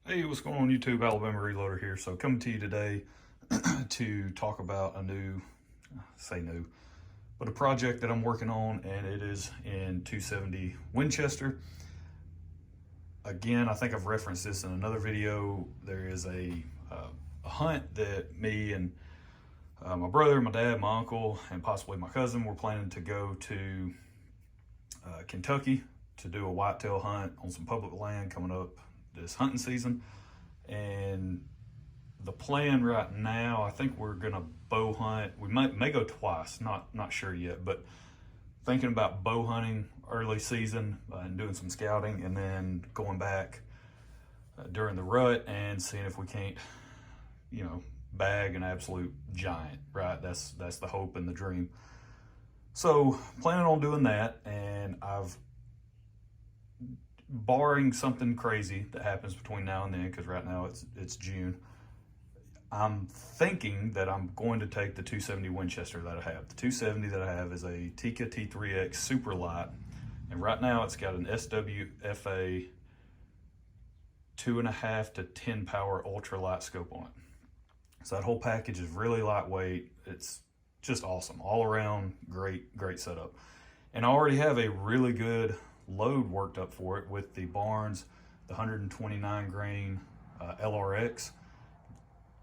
Hey, what's going on YouTube? Alabama Reloader here. So coming to you today to talk about a new, say new, but a project that I'm working on, and it is in 270 Winchester. Again, I think I've referenced this in another video. There is a hunt that me and my brother, my dad, my uncle, and possibly my cousin were planning to go to Kentucky to do a whitetail hunt on some public land coming up this hunting season. And the plan right now, I think we're gonna bow hunt. We may go twice, not sure yet, but thinking about bow hunting early season and doing some scouting, and then going back during the rut and seeing if we can't, bag an absolute giant. Right? That's the hope and the dream. So planning on doing that, and barring something crazy that happens between now and then, because right now it's June, I'm thinking that I'm going to take the 270 Winchester that I have. The 270 that I have is a Tikka T3X super light, and right now it's got an SWFA 2.5 to 10 power ultralight scope on it. So that whole package is really lightweight. It's just awesome. All around great setup. And I already have a really good load worked up for it with the Barnes, the 129 grain LRX.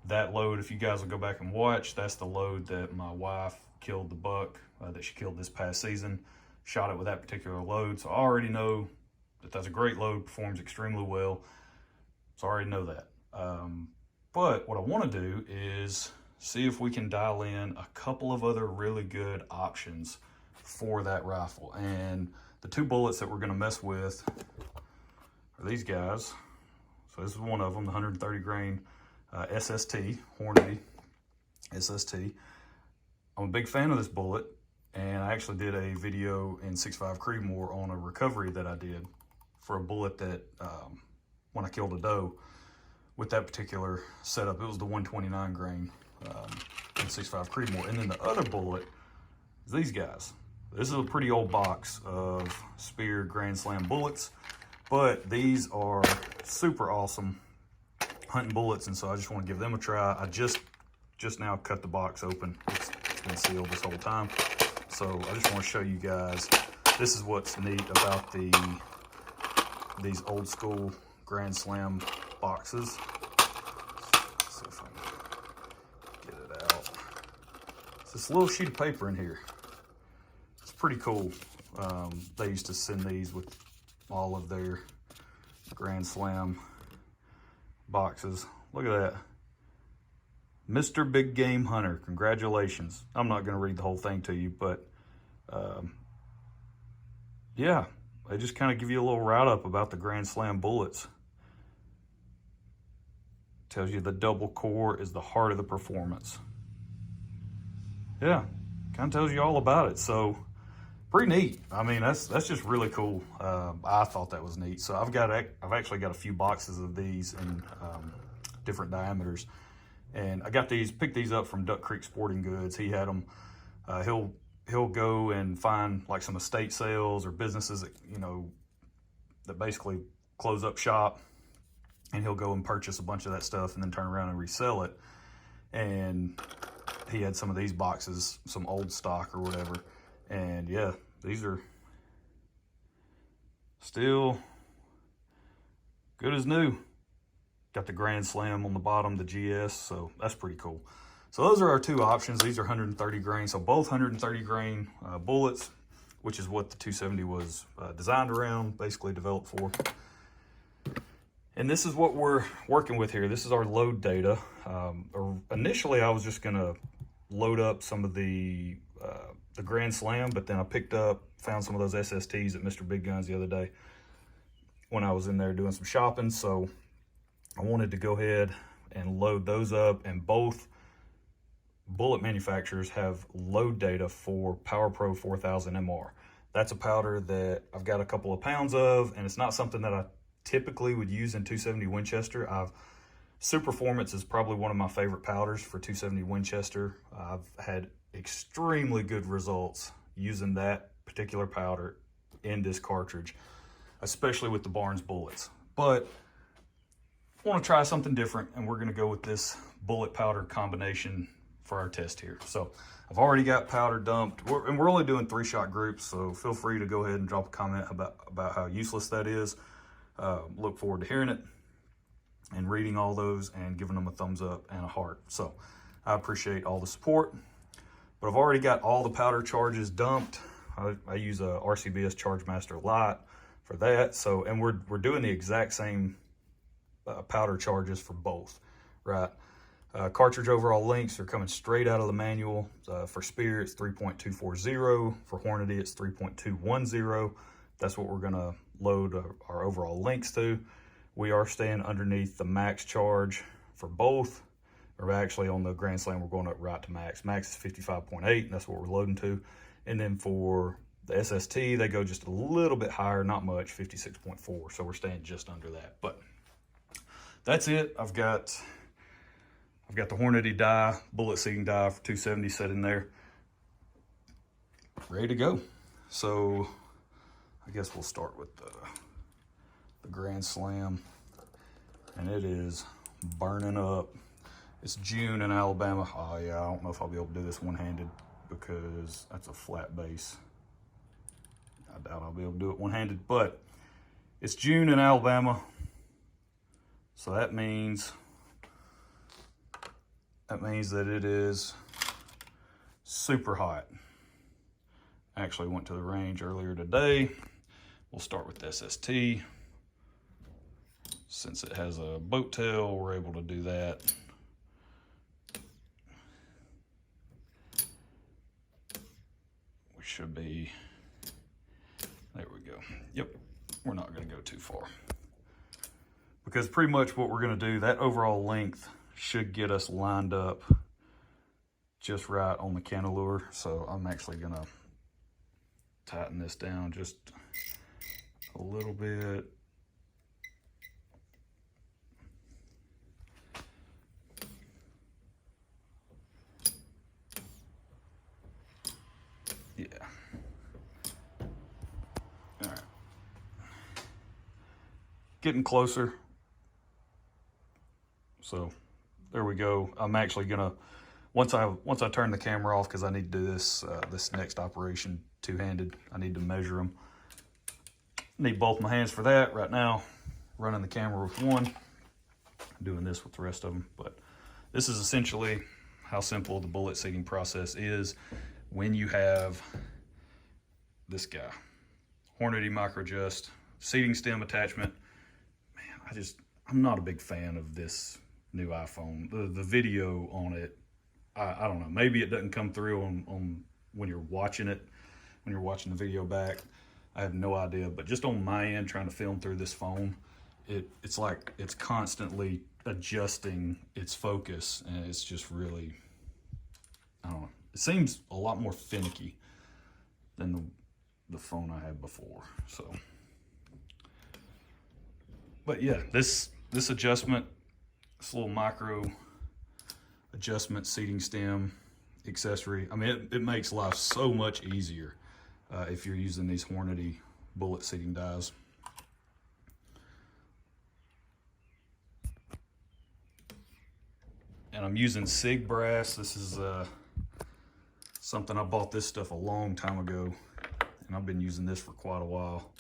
That load, if you guys will go back and watch, that's the load that my wife killed the buck that she killed this past season. Shot it with that particular load, so I already know that that's a great load, performs extremely well. So I already know that. But what I want to do is see if we can dial in a couple of other really good options for that rifle. And the two bullets that we're going to mess with are these guys. So this is one of them, the 130 grain SST, Hornady SST. I'm a big fan of this bullet, and I actually did a video in 6.5 Creedmoor on a recovery that I did for a bullet that when I killed a doe with that particular setup. It was the 129 grain in 6.5 Creedmoor. And then the other bullet is these guys. This is a pretty old box of Speer Grand Slam bullets, but these are super awesome hunting bullets, and so I just want to give them a try. I just now cut the box open. It's been sealed this whole time, so I just want to show you guys. This is what's neat about these old school Grand Slam boxes. Let's see if I can get it out. It's this little sheet of paper in here. Pretty cool. They used to send these with all of their Grand Slam boxes. Look at that. Mr. Big Game Hunter, congratulations. I'm not going to read the whole thing to you, but yeah, they just kind of give you a little write-up about the Grand Slam bullets. Tells you the double core is the heart of the performance. Yeah, kind of tells you all about it. So pretty neat. I mean, that's just really cool. I thought that was neat. So I've actually got a few boxes of these in different diameters, and I picked these up from Duck Creek Sporting Goods. He had them. He'll go and find like some estate sales or businesses that that basically close up shop, and he'll go and purchase a bunch of that stuff and then turn around and resell it. And he had some of these boxes, some old stock or whatever. And yeah, these are still good as new. Got the Grand Slam on the bottom, the GS, so that's pretty cool. So those are our two options. These are 130 grain, so both 130 grain bullets, which is what the 270 was designed around, basically developed for. And this is what we're working with here. This is our load data. Initially, I was just gonna load up some of the Grand Slam, but then I found some of those SSTs at Mr. Big Guns the other day when I was in there doing some shopping. So I wanted to go ahead and load those up, and both bullet manufacturers have load data for Power Pro 4000 MR. That's a powder that I've got a couple of pounds of, and it's not something that I typically would use in 270 Winchester. Superformance is probably one of my favorite powders for 270 Winchester. I've had extremely good results using that particular powder in this cartridge, especially with the Barnes bullets. But want to try something different, and we're going to go with this bullet powder combination for our test here. So I've already got powder dumped, and we're only doing 3-shot groups, so feel free to go ahead and drop a comment about how useless that is. Look forward to hearing it and reading all those and giving them a thumbs up and a heart. So I appreciate all the support. But I've already got all the powder charges dumped. I use a RCBS Chargemaster Lite for that. So, and we're doing the exact same powder charges for both, right? Cartridge overall lengths are coming straight out of the manual. For Speer, it's 3.240. For Hornady, it's 3.210. That's what we're gonna load our overall lengths to. We are staying underneath the max charge for both. Or actually on the Grand Slam, we're going up right to max. Max is 55.8, and that's what we're loading to. And then for the SST, they go just a little bit higher, not much, 56.4. So we're staying just under that. But that's it. I've got the Hornady die, bullet seating die for 270 set in there. Ready to go. So I guess we'll start with the Grand Slam. And it is burning up. It's June in Alabama. Oh yeah, I don't know if I'll be able to do this one-handed because that's a flat base. I doubt I'll be able to do it one-handed, but it's June in Alabama. So that means that it is super hot. I actually went to the range earlier today. We'll start with the SST. Since it has a boat tail, we're able to do that. Should be, there we go. Yep, we're not gonna go too far. Because pretty much what we're gonna do, that overall length should get us lined up just right on the cantilever. So I'm actually gonna tighten this down just a little bit. Yeah. All right. Getting closer. So there we go. I'm actually gonna, once I turn the camera off, because I need to do this this next operation two-handed, I need to measure them. Need both my hands for that. Right now, running the camera with one, doing this with the rest of them. But this is essentially how simple the bullet seating process is. When you have this guy, Hornady Micro-Just seating stem attachment, man, I'm not a big fan of this new iPhone. The video on it, I don't know, maybe it doesn't come through on when you're watching it, when you're watching the video back. I have no idea, but just on my end, trying to film through this phone, it's like it's constantly adjusting its focus, and it's just really, I don't know. It seems a lot more finicky than the phone I had before. So, but yeah, this adjustment, this little micro adjustment seating stem accessory, I mean, it makes life so much easier if you're using these Hornady bullet seating dies. And I'm using SIG brass. This is something I bought this stuff a long time ago, and I've been using this for quite a while.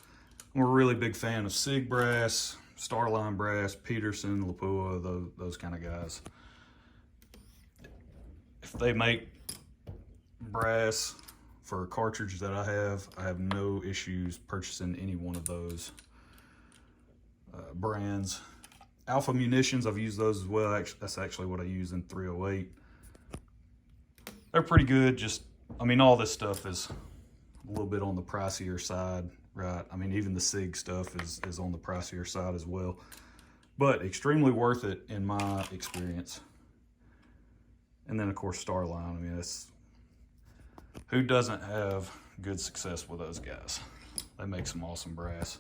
I'm a really big fan of SIG brass, Starline brass, Peterson, Lapua, those kind of guys. If they make brass for a cartridge that I have no issues purchasing any one of those brands. Alpha Munitions, I've used those as well. That's actually what I use in 308. They're pretty good. Just, I mean, all this stuff is a little bit on the pricier side, right? I mean, even the SIG stuff is on the pricier side as well, but extremely worth it in my experience. And then of course Starline. I mean, who doesn't have good success with those guys? They make some awesome brass.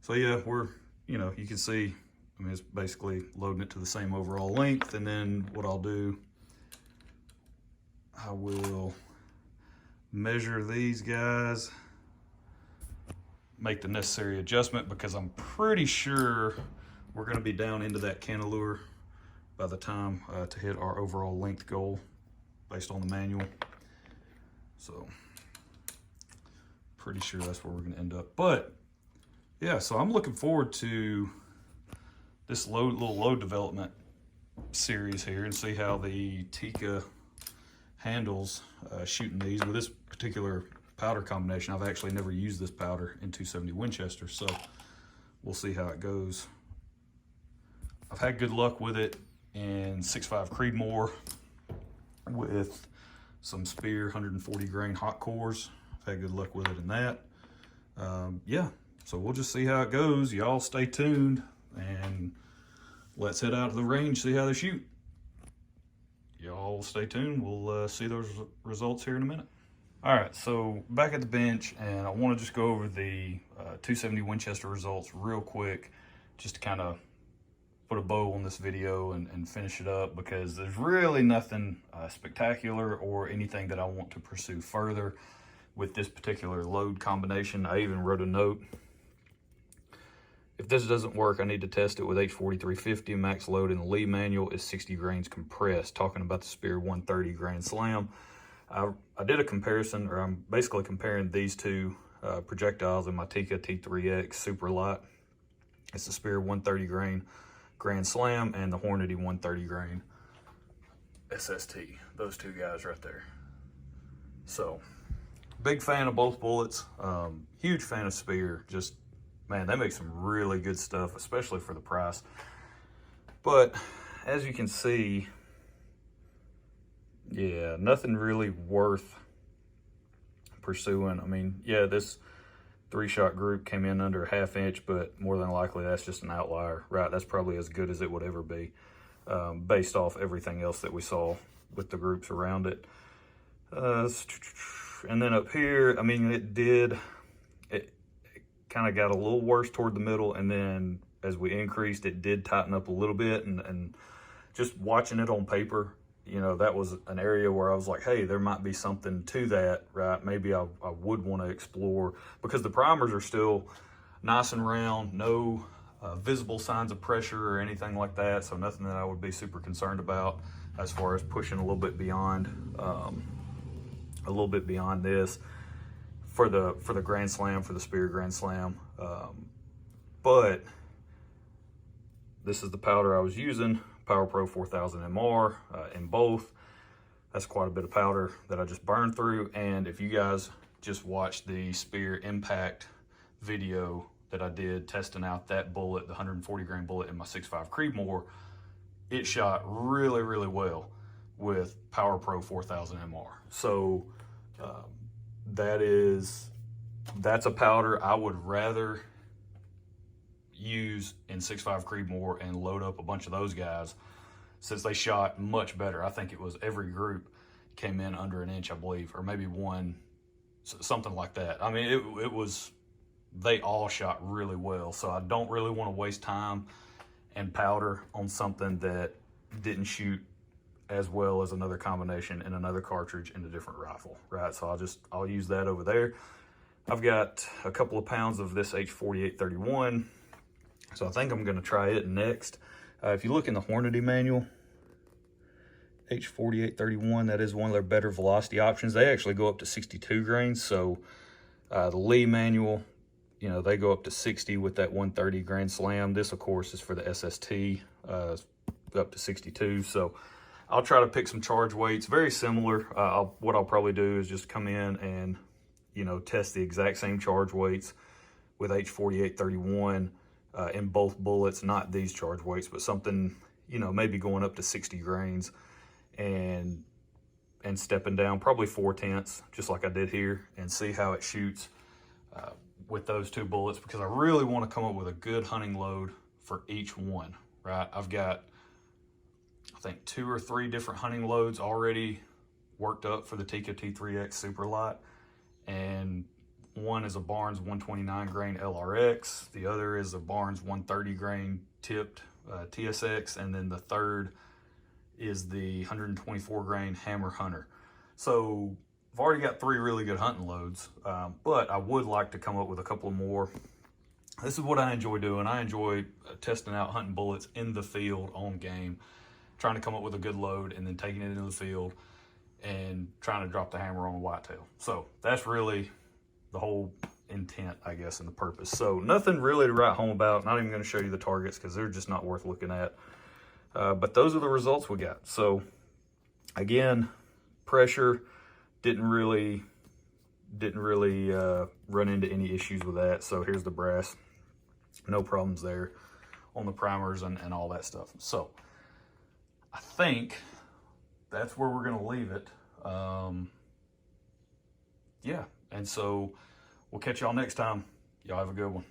So yeah, you can see, I mean, it's basically loading it to the same overall length. And then what I'll do, I will measure these guys, make the necessary adjustment, because I'm pretty sure we're going to be down into that cantilever by the time to hit our overall length goal based on the manual. So pretty sure that's where we're going to end up. But yeah, so I'm looking forward to this little load development series here and see how the Tikka handles shooting these with this particular powder combination. I've actually never used this powder in 270 Winchester, so we'll see how it goes. I've had good luck with it in 6.5 Creedmoor with some Speer 140 grain hot cores. I've had good luck with it in that. Yeah, so we'll just see how it goes. Y'all stay tuned and let's head out to the range, see how they shoot. Y'all stay tuned. We'll see those results here in a minute. All right, so back at the bench, and I want to just go over the 270 Winchester results real quick, just to kind of put a bow on this video and finish it up, because there's really nothing spectacular or anything that I want to pursue further with this particular load combination. I even wrote a note. If this doesn't work, I need to test it with H4350. Max load in the Lee manual is 60 grains compressed. Talking about the Speer 130 grain slam. I did a comparison, or I'm basically comparing these two projectiles in my Tikka T3X Super Light. It's the Speer 130 grain Grand Slam and the Hornady 130 grain SST. Those two guys right there. So, big fan of both bullets. Huge fan of Speer. Just, man, they make some really good stuff, especially for the price. But as you can see, yeah, nothing really worth pursuing. I mean, yeah, this 3-shot group came in under a 1/2 inch, but more than likely that's just an outlier, right? That's probably as good as it would ever be, based off everything else that we saw with the groups around it. And then up here, I mean, it kind of got a little worse toward the middle, and then as we increased, it did tighten up a little bit, and just watching it on paper, you know, that was an area where I was like, hey, there might be something to that, right? Maybe I would want to explore, because the primers are still nice and round, no visible signs of pressure or anything like that, so nothing that I would be super concerned about as far as pushing a little bit beyond this for the Grand Slam, for the Speer Grand Slam. But this is the powder I was using, Power Pro 4000 MR in both. That's quite a bit of powder that I just burned through. And if you guys just watched the Speer Impact video that I did testing out that bullet, the 140 grain bullet in my 6.5 Creedmoor, it shot really, really well with Power Pro 4000 MR. So that's a powder I would rather use in 6.5 Creedmoor and load up a bunch of those guys, since they shot much better. I think it was every group came in under 1 inch, I believe, or maybe one, something like that. I mean, they all shot really well. So I don't really want to waste time and powder on something that didn't shoot as well as another combination in another cartridge in a different rifle, right? So I'll use that over there. I've got a couple of pounds of this H4831. So I think I'm going to try it next. If you look in the Hornady manual, H4831, that is one of their better velocity options. They actually go up to 62 grains. So the Lee manual, you know, they go up to 60 with that 130 Grand Slam. This, of course, is for the SST, up to 62. So I'll try to pick some charge weights, very similar. What I'll probably do is just come in and, you know, test the exact same charge weights with H4831 in both bullets, not these charge weights, but something, you know, maybe going up to 60 grains and stepping down probably 4/10, just like I did here, and see how it shoots with those two bullets, because I really want to come up with a good hunting load for each one, right? I've got, I think, 2 or 3 different hunting loads already worked up for the Tikka T3X Super Light, and one is a Barnes 129 grain LRX, the other is a Barnes 130 grain tipped TSX, and then the third is the 124 grain Hammer Hunter. So I've already got 3 really good hunting loads, but I would like to come up with a couple more this is what I enjoy doing. I enjoy testing out hunting bullets in the field on game, trying to come up with a good load and then taking it into the field and trying to drop the hammer on a whitetail. So that's really the whole intent, I guess, and the purpose. So nothing really to write home about. Not even going to show you the targets because they're just not worth looking at. But those are the results we got. So again, pressure didn't really run into any issues with that. So here's the brass, no problems there on the primers and all that stuff. So I think that's where we're going to leave it. Yeah, and so we'll catch y'all next time. Y'all have a good one.